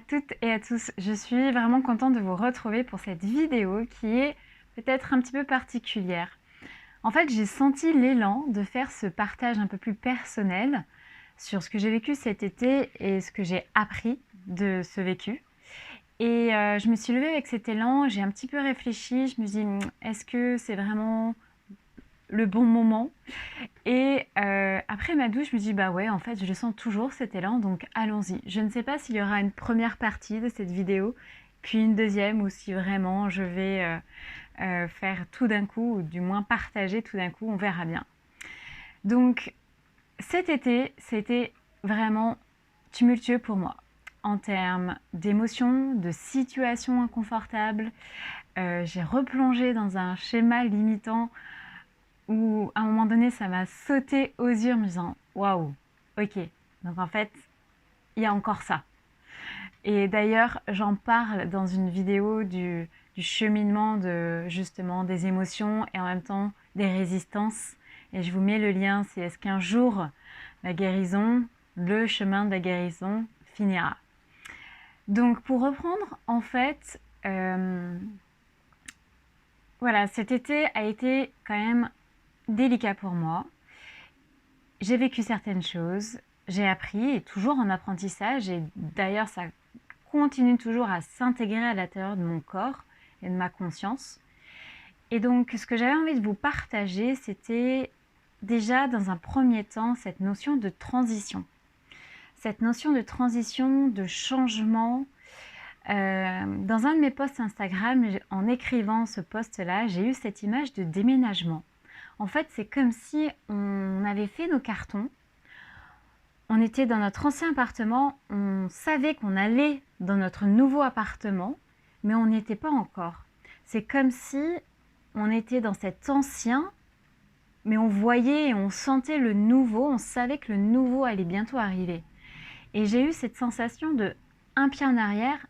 toutes et à tous, je suis vraiment contente de vous retrouver pour cette vidéo qui est peut-être un petit peu particulière. En fait, j'ai senti l'élan de faire ce partage un peu plus personnel sur ce que j'ai vécu cet été et ce que j'ai appris de ce vécu. Et je me suis levée avec cet élan, j'ai un petit peu réfléchi, je me suis dit, est-ce que c'est vraiment le bon moment? Et après ma douche, je me dis, bah ouais, en fait, je le sens toujours cet élan, donc allons-y. Je ne sais pas s'il y aura une première partie de cette vidéo, puis une deuxième, ou si vraiment je vais faire tout d'un coup, ou du moins partager tout d'un coup, on verra bien. Donc cet été, c'était vraiment tumultueux pour moi, en termes d'émotions, de situations inconfortables. J'ai replongé dans un schéma limitant où à un moment donné ça m'a sauté aux yeux en me disant waouh, ok, donc en fait il y a encore ça. Et d'ailleurs j'en parle dans une vidéo du cheminement de justement des émotions et en même temps des résistances, et je vous mets le lien, c'est est-ce qu'un jour la guérison, le chemin de la guérison finira. Donc pour reprendre en fait, voilà, cet été a été quand même délicat pour moi. J'ai vécu certaines choses, j'ai appris, et toujours en apprentissage, et d'ailleurs ça continue toujours à s'intégrer à l'intérieur de mon corps et de ma conscience. Et donc ce que j'avais envie de vous partager, c'était déjà dans un premier temps cette notion de transition. Cette notion de transition, de changement. Dans un de mes posts Instagram, en écrivant ce post-là, j'ai eu cette image de déménagement. En fait, c'est comme si on avait fait nos cartons. On était dans notre ancien appartement, on savait qu'on allait dans notre nouveau appartement, mais on n'y était pas encore. C'est comme si on était dans cet ancien, mais on voyait et on sentait le nouveau, on savait que le nouveau allait bientôt arriver. Et j'ai eu cette sensation de un pied en arrière,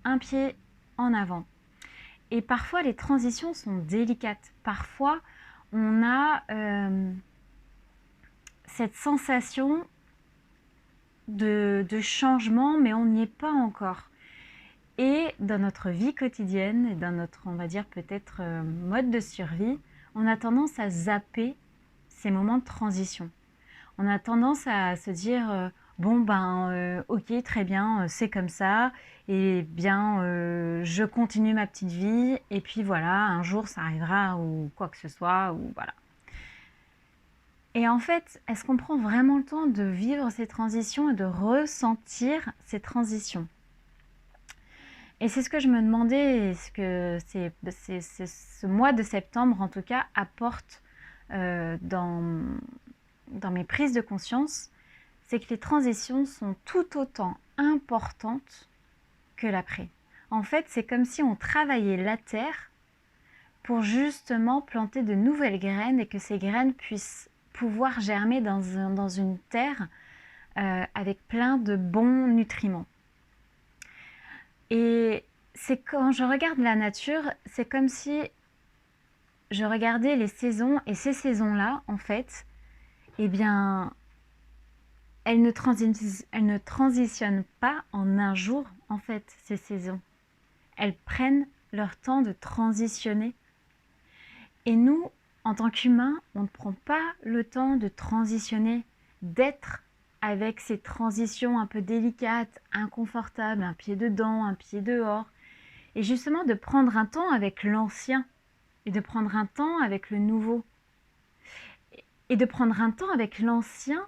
un pied en avant. Et parfois, les transitions sont délicates. Parfois, on a cette sensation de changement, mais on n'y est pas encore. Et dans notre vie quotidienne, et dans notre, on va dire peut-être mode de survie, on a tendance à zapper ces moments de transition. On a tendance à se dire bon ben ok, très bien, c'est comme ça, et bien je continue ma petite vie, et puis voilà, un jour ça arrivera, ou quoi que ce soit, ou voilà. Et en fait, est-ce qu'on prend vraiment le temps de vivre ces transitions et de ressentir ces transitions? Et c'est ce que je me demandais, et ce que ce mois de septembre en tout cas apporte dans mes prises de conscience, c'est que les transitions sont tout autant importantes que l'après. En fait, c'est comme si on travaillait la terre pour justement planter de nouvelles graines, et que ces graines puissent pouvoir germer dans une terre avec plein de bons nutriments. Et c'est quand je regarde la nature, c'est comme si je regardais les saisons, et ces saisons-là, en fait, eh bien, elles ne transitionnent pas en un jour, en fait, ces saisons. Elles prennent leur temps de transitionner. Et nous, en tant qu'humains, on ne prend pas le temps de transitionner, d'être avec ces transitions un peu délicates, inconfortables, un pied dedans, un pied dehors, et justement de prendre un temps avec l'ancien, et de prendre un temps avec le nouveau, et de prendre un temps avec l'ancien,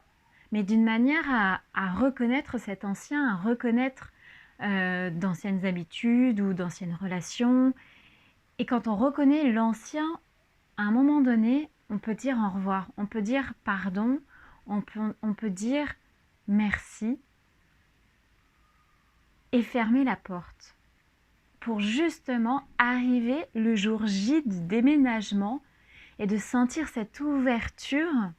mais d'une manière à reconnaître cet ancien, à reconnaître d'anciennes habitudes ou d'anciennes relations. Et quand on reconnaît l'ancien, à un moment donné, on peut dire au revoir, on peut dire pardon, on peut dire merci, et fermer la porte pour justement arriver le jour J du déménagement, et de sentir cette ouverture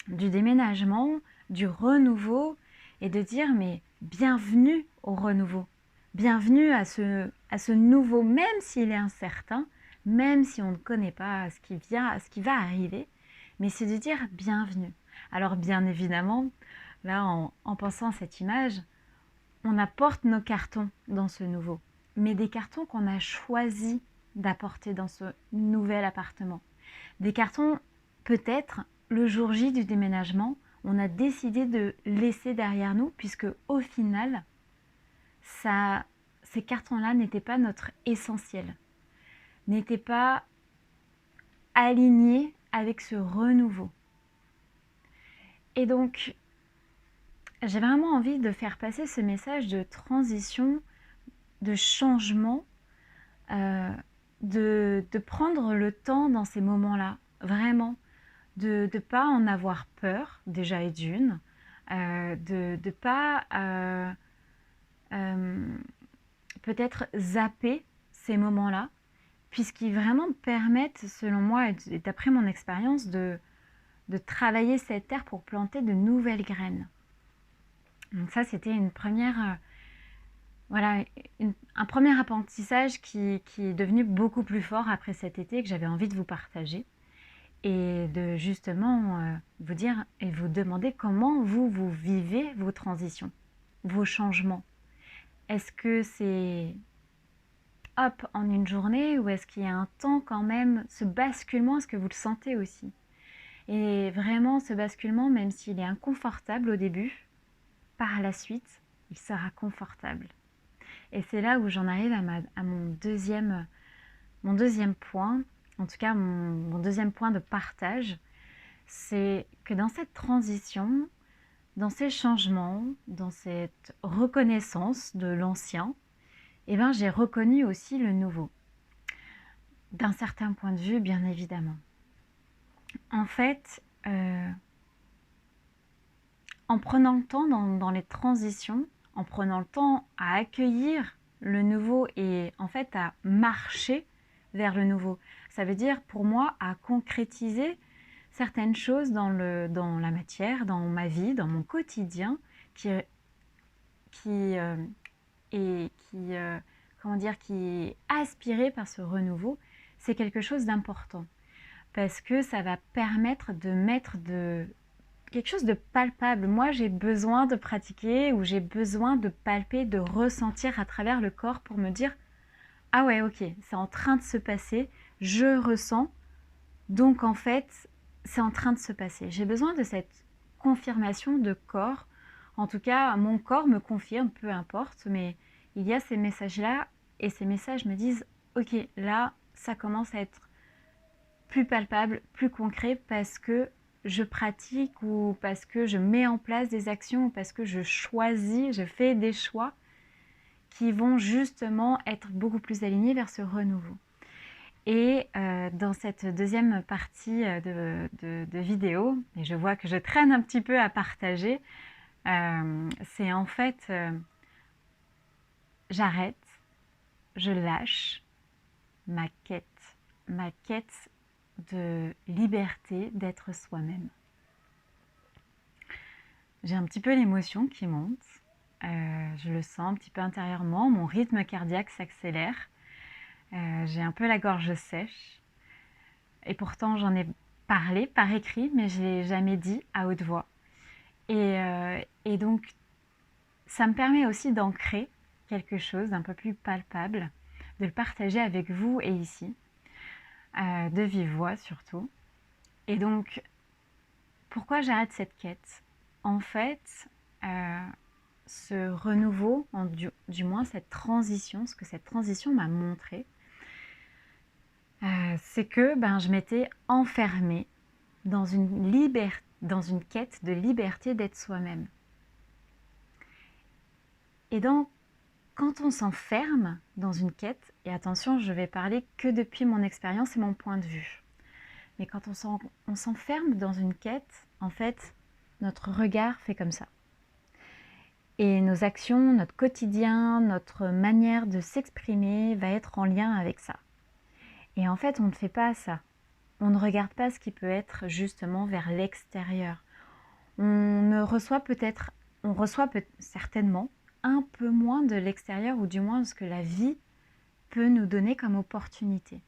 du déménagement, du renouveau, et de dire mais bienvenue au renouveau, bienvenue à ce nouveau, même s'il est incertain, même si on ne connaît pas ce qui va arriver, mais c'est de dire bienvenue. Alors bien évidemment, là en pensant à cette image, on apporte nos cartons dans ce nouveau, mais des cartons qu'on a choisi d'apporter dans ce nouvel appartement. Des cartons, peut-être, le jour J du déménagement, on a décidé de laisser derrière nous, puisque au final, ces cartons-là n'étaient pas notre essentiel, n'étaient pas alignés avec ce renouveau. Et donc, j'ai vraiment envie de faire passer ce message de transition, de changement, de prendre le temps dans ces moments-là, vraiment, de ne pas en avoir peur, déjà et d'une, de ne pas peut-être zapper ces moments-là, puisqu'ils vraiment permettent, selon moi et d'après mon expérience, de travailler cette terre pour planter de nouvelles graines. Donc ça, c'était une première, voilà, un premier apprentissage qui est devenu beaucoup plus fort après cet été, que j'avais envie de vous partager. Et de justement vous dire et vous demander comment vous vivez vos transitions, vos changements. Est-ce que c'est hop en une journée ou est-ce qu'il y a un temps quand même, ce basculement, est-ce que vous le sentez aussi? Et vraiment ce basculement, même s'il est inconfortable au début, par la suite, il sera confortable. Et c'est là où j'en arrive à mon deuxième point, en tout cas mon deuxième point de partage, c'est que dans cette transition, dans ces changements, dans cette reconnaissance de l'ancien, eh ben, j'ai reconnu aussi le nouveau. D'un certain point de vue, bien évidemment. En fait, en prenant le temps dans les transitions, en prenant le temps à accueillir le nouveau et en fait à marcher vers le nouveau, ça veut dire pour moi à concrétiser certaines choses dans la matière, dans ma vie, dans mon quotidien, qui est aspiré par ce renouveau, c'est quelque chose d'important. Parce que ça va permettre de mettre quelque chose de palpable. Moi, j'ai besoin de pratiquer ou j'ai besoin de palper, de ressentir à travers le corps pour me dire « Ah ouais, ok, c'est en train de se passer, je ressens, donc en fait, c'est en train de se passer. » J'ai besoin de cette confirmation de corps. En tout cas, mon corps me confirme, peu importe, mais il y a ces messages-là et ces messages me disent « Ok, là, ça commence à être plus palpable, plus concret parce que je pratique ou parce que je mets en place des actions ou parce que je choisis, je fais des choix qui vont justement être beaucoup plus alignés vers ce renouveau. » Et dans cette deuxième partie de vidéo, et je vois que je traîne un petit peu à partager, c'est en fait, j'arrête, je lâche ma quête de liberté d'être soi-même. J'ai un petit peu l'émotion qui monte, je le sens un petit peu intérieurement, mon rythme cardiaque s'accélère, j'ai un peu la gorge sèche, et pourtant j'en ai parlé par écrit, mais je ne l'ai jamais dit à haute voix. Et donc, ça me permet aussi d'ancrer quelque chose d'un peu plus palpable, de le partager avec vous et ici, de vive voix surtout. Et donc, pourquoi j'arrête cette quête? En fait, ce renouveau, du moins cette transition, ce que cette transition m'a montré, c'est que je m'étais enfermée dans une quête de liberté d'être soi-même. Et donc, quand on s'enferme dans une quête, et attention, je vais parler que depuis mon expérience et mon point de vue, mais quand on s'enferme dans une quête, en fait, notre regard fait comme ça. Et nos actions, notre quotidien, notre manière de s'exprimer va être en lien avec ça. Et en fait, on ne fait pas ça. On ne regarde pas ce qui peut être justement vers l'extérieur. On reçoit certainement un peu moins de l'extérieur, ou du moins ce que la vie peut nous donner comme opportunité.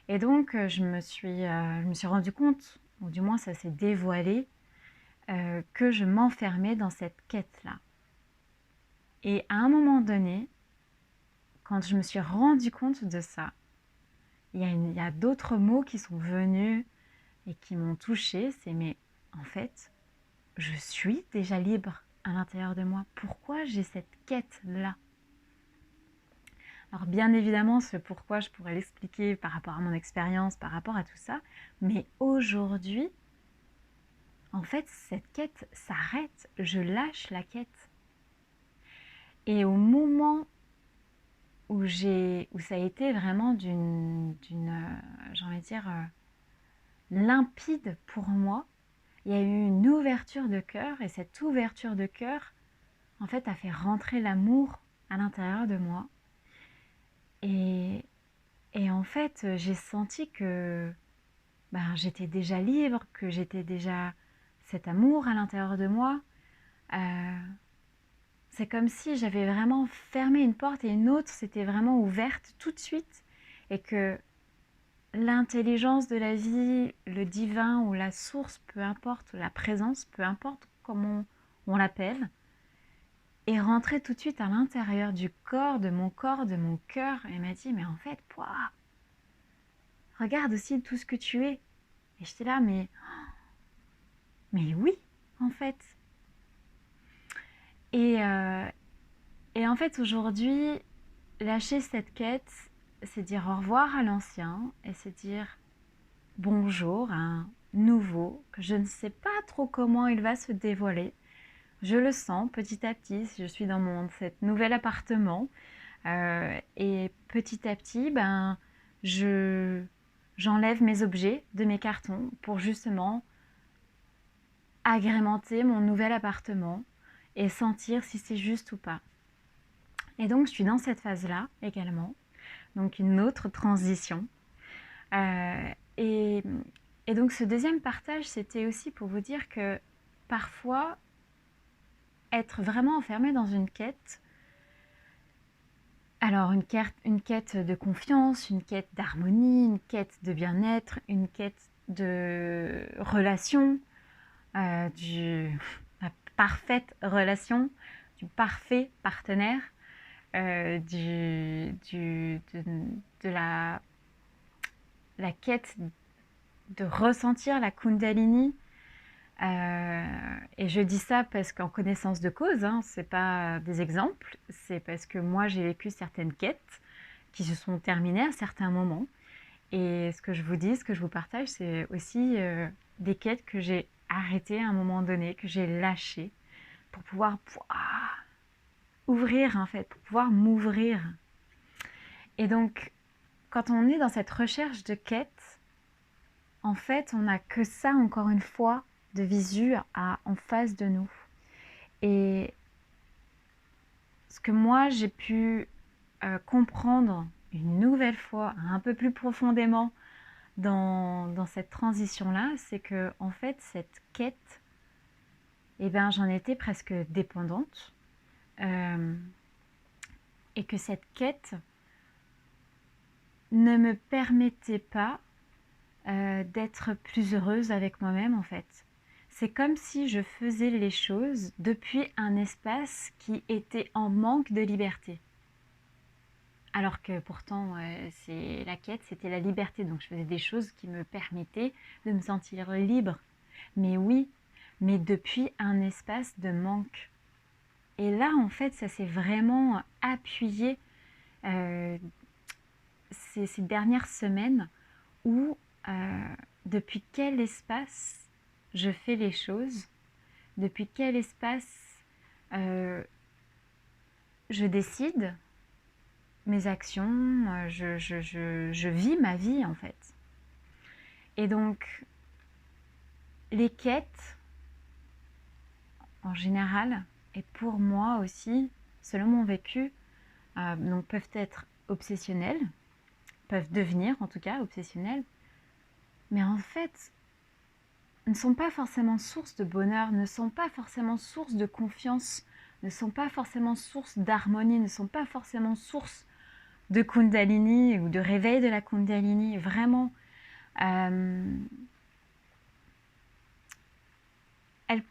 Et donc, je me suis rendu compte, ou du moins ça s'est dévoilé, que je m'enfermais dans cette quête-là. Et à un moment donné, quand je me suis rendu compte de ça, il y a d'autres mots qui sont venus et qui m'ont touchée. C'est mais en fait, je suis déjà libre à l'intérieur de moi. Pourquoi j'ai cette quête-là? Alors bien évidemment, ce pourquoi, je pourrais l'expliquer par rapport à mon expérience, par rapport à tout ça. Mais aujourd'hui, en fait, cette quête s'arrête. Je lâche la quête. Et au moment où ça a été vraiment j'ai envie de dire, limpide pour moi, il y a eu une ouverture de cœur, et cette ouverture de cœur, en fait, a fait rentrer l'amour à l'intérieur de moi. Et, en fait, j'ai senti que j'étais déjà libre, que j'étais déjà cet amour à l'intérieur de moi. C'est comme si j'avais vraiment fermé une porte et une autre s'était vraiment ouverte tout de suite, et que l'intelligence de la vie, le divin ou la source, peu importe, la présence, peu importe comment on l'appelle, est rentrée tout de suite à l'intérieur du corps, de mon cœur, et m'a dit, mais en fait, regarde aussi tout ce que tu es. Et j'étais là, mais oui, en fait. Et, en fait, aujourd'hui, lâcher cette quête, c'est dire au revoir à l'ancien, et c'est dire bonjour à un nouveau, que je ne sais pas trop comment il va se dévoiler. Je le sens petit à petit, si je suis dans cet nouvel appartement. Et petit à petit, j'enlève mes objets de mes cartons pour justement agrémenter mon nouvel appartement et sentir si c'est juste ou pas. Et donc, je suis dans cette phase-là également, donc une autre transition. Et donc, ce deuxième partage, c'était aussi pour vous dire que parfois, être vraiment enfermé dans une quête, alors une quête de confiance, une quête d'harmonie, une quête de bien-être, une quête de relation, la parfaite relation, du parfait partenaire, de la quête de ressentir la Kundalini. Et je dis ça parce qu'en connaissance de cause, hein, c'est pas des exemples, c'est parce que moi j'ai vécu certaines quêtes qui se sont terminées à certains moments. Et ce que je vous dis, ce que je vous partage, c'est aussi des quêtes que j'ai arrêtées à un moment donné, que j'ai lâchées pour pouvoir ouvrir en fait, pour pouvoir m'ouvrir. Et donc, quand on est dans cette recherche de quête, en fait, on n'a que ça, encore une fois, de visu en face de nous. Et ce que moi, j'ai pu comprendre une nouvelle fois, un peu plus profondément, dans cette transition-là, c'est que, en fait, cette quête, j'en étais presque dépendante. Et que cette quête ne me permettait pas d'être plus heureuse avec moi-même, en fait. C'est comme si je faisais les choses depuis un espace qui était en manque de liberté. Alors que pourtant, c'est la quête, c'était la liberté. Donc je faisais des choses qui me permettaient de me sentir libre. Mais oui, mais depuis un espace de manque. Et là, en fait, ça s'est vraiment appuyé ces dernières semaines où depuis quel espace je fais les choses, depuis quel espace je décide mes actions, je vis ma vie en fait. Et donc, les quêtes, en général, et pour moi aussi, selon mon vécu, donc peuvent être obsessionnelles, peuvent devenir en tout cas obsessionnelles, mais en fait, ne sont pas forcément source de bonheur, ne sont pas forcément source de confiance, ne sont pas forcément source d'harmonie, ne sont pas forcément source de Kundalini ou de réveil de la Kundalini. Vraiment, elles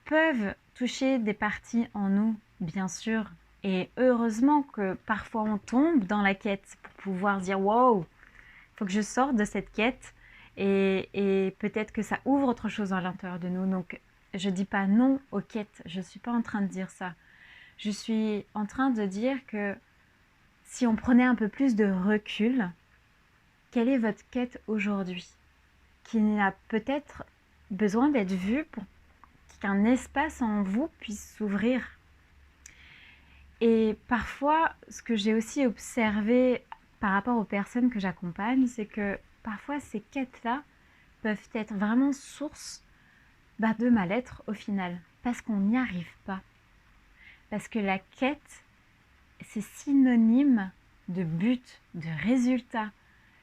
peuvent toucher des parties en nous, bien sûr, Et heureusement que parfois on tombe dans la quête pour pouvoir dire wow, il faut que je sorte de cette quête et peut-être que ça ouvre autre chose à l'intérieur de nous. Donc je dis pas non aux quêtes, je suis pas en train de dire ça. Je suis en train de dire que si on prenait un peu plus de recul, quelle est votre quête aujourd'hui? Qui a peut-être besoin d'être vue pour qu'un espace en vous puisse s'ouvrir. Et parfois, ce que j'ai aussi observé par rapport aux personnes que j'accompagne, c'est que parfois ces quêtes-là peuvent être vraiment source de mal-être au final, parce qu'on n'y arrive pas. Parce que la quête, c'est synonyme de but, de résultat,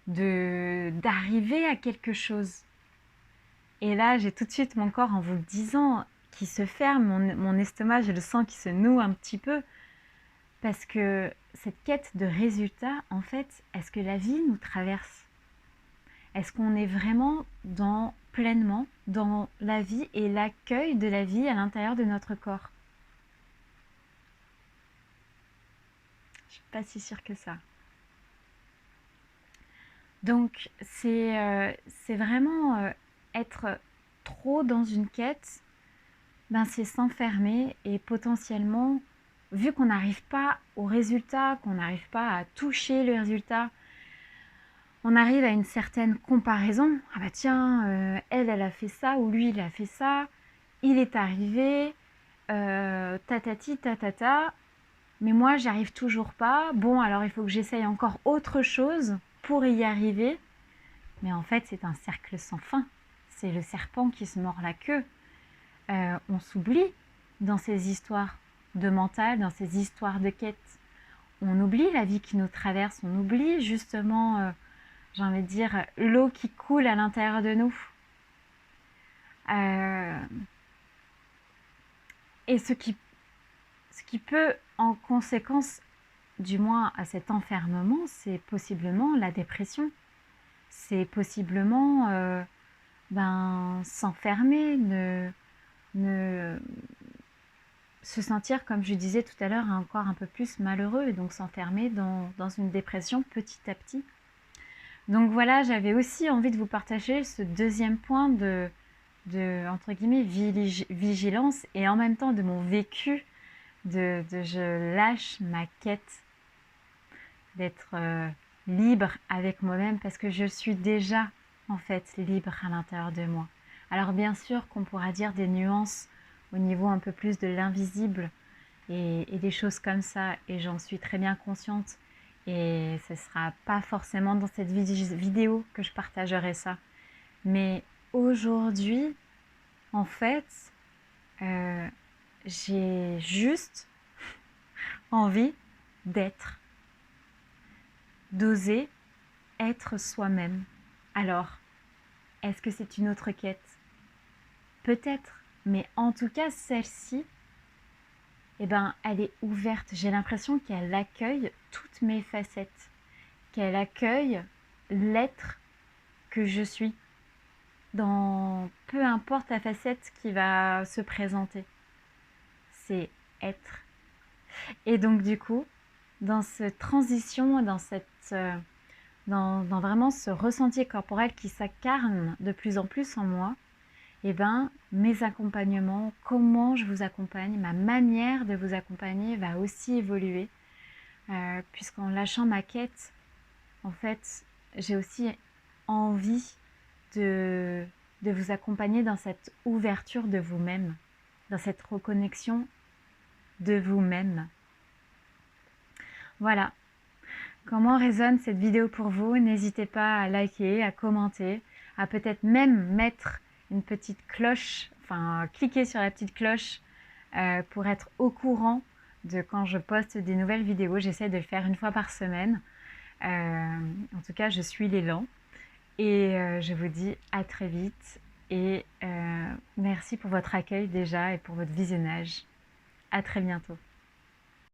d'arriver à quelque chose. Et là, j'ai tout de suite mon corps en vous le disant qui se ferme, mon estomac, je le sens qui se noue un petit peu. Parce que cette quête de résultat, en fait, est-ce que la vie nous traverse? Est-ce qu'on est vraiment pleinement dans la vie et l'accueil de la vie à l'intérieur de notre corps? Je ne suis pas si sûre que ça. Donc, c'est vraiment être trop dans une quête, c'est s'enfermer et potentiellement, vu qu'on n'arrive pas au résultat, qu'on n'arrive pas à toucher le résultat, on arrive à une certaine comparaison. Ah bah tiens, elle a fait ça, ou lui, il a fait ça, il est arrivé, tatati, tatata, mais moi, j'y arrive toujours pas. Bon, alors il faut que j'essaye encore autre chose pour y arriver. Mais en fait, c'est un cercle sans fin. C'est le serpent qui se mord la queue. On s'oublie dans ces histoires de mental, dans ces histoires de quête. On oublie la vie qui nous traverse, on oublie justement, j'ai envie de dire, l'eau qui coule à l'intérieur de nous. Et ce qui peut, en conséquence, du moins à cet enfermement, c'est possiblement la dépression. C'est possiblement s'enfermer, se sentir, comme je disais tout à l'heure, encore un peu plus malheureux et donc s'enfermer dans une dépression petit à petit. Donc voilà, j'avais aussi envie de vous partager ce deuxième point de entre guillemets, vigilance et en même temps de mon vécu de je lâche ma quête d'être libre avec moi-même parce que je suis déjà en fait libre à l'intérieur de moi. Alors bien sûr qu'on pourra dire des nuances au niveau un peu plus de l'invisible et des choses comme ça et j'en suis très bien consciente et ce ne sera pas forcément dans cette vidéo que je partagerai ça. Mais aujourd'hui, en fait, j'ai juste envie d'être, d'oser être soi-même. Alors, est-ce que c'est une autre quête? Peut-être, mais en tout cas, celle-ci, elle est ouverte. J'ai l'impression qu'elle accueille toutes mes facettes, qu'elle accueille l'être que je suis, dans peu importe la facette qui va se présenter. C'est être. Et donc du coup, dans cette transition, dans vraiment ce ressenti corporel qui s'incarne de plus en plus en moi, mes accompagnements, comment je vous accompagne, ma manière de vous accompagner va aussi évoluer, puisqu'en lâchant ma quête, en fait, j'ai aussi envie de vous accompagner dans cette ouverture de vous-même, dans cette reconnexion de vous-même. Voilà. Comment résonne cette vidéo pour vous? N'hésitez pas à liker, à commenter, à peut-être même mettre une petite cloche, cliquer sur la petite cloche pour être au courant de quand je poste des nouvelles vidéos. J'essaie de le faire une fois par semaine. En tout cas, je suis l'élan. Et je vous dis à très vite. Et merci pour votre accueil déjà et pour votre visionnage. À très bientôt.